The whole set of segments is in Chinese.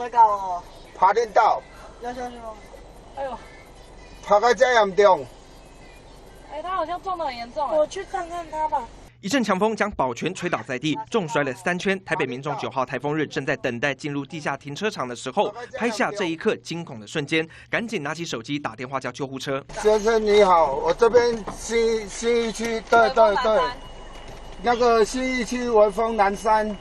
水饺哦，拍恁兜，有。哎呦，拍到这严重。他好像撞得很严重。我去看看他吧。一阵强风将保全吹倒在地，重摔了3圈。台北民众9号台风日正在等待进入地下停车场的时候，拍下这一刻惊恐的瞬间，赶紧拿起手机打电话叫救护车。先生你好，我这边信义区，对，那个信义区微风南山。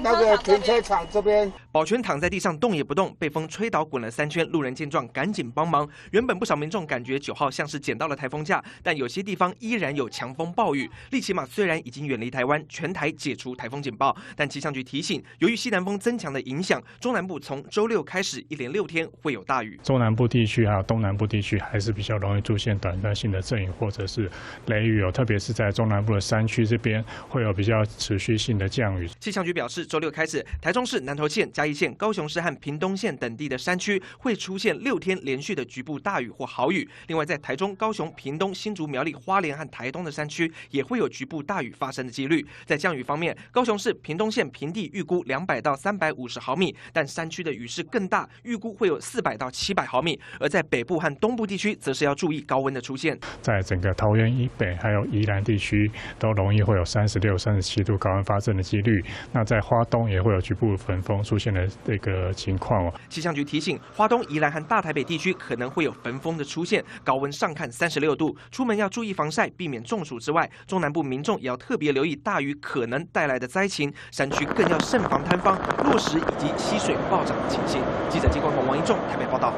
那个停车场这边，保全躺在地上动也不动，被风吹倒滚了3圈。路人见状赶紧帮忙。原本不少民众感觉9号像是捡到了台风假，但有些地方依然有强风暴雨。利奇马虽然已经远离台湾，全台解除台风警报，但气象局提醒，由于西南风增强的影响，中南部从周6开始一连6天会有大雨。中南部地区还有东南部地区还是比较容易出现短暂性的阵雨或者是雷雨哦，特别是在中南部的山区这边会有比较持续性的降雨。气象局表示，周6开始，台中市、南投县、嘉义县、高雄市和屏东县等地的山区会出现6天连续的局部大雨或豪雨。另外，在台中、高雄、屏东、新竹、苗栗、花莲和台东的山区也会有局部大雨发生的几率。在降雨方面，高雄市、屏东县平地预估200到350毫米，但山区的雨势更大，预估会有400到700毫米。而在北部和东部地区，则是要注意高温的出现。在整个桃园以北还有宜兰地区，都容易会有36、37度高温发生的几率。那在花东也会有局部焚风出现的这个情况哦。气象局提醒，花东、宜兰和大台北地区可能会有焚风的出现，高温上看36度，出门要注意防晒，避免中暑之外，中南部民众也要特别留意大雨可能带来的灾情，山区更要慎防坍方、落石以及溪水暴涨的情形。记者金冠宏、王一仲台北报道。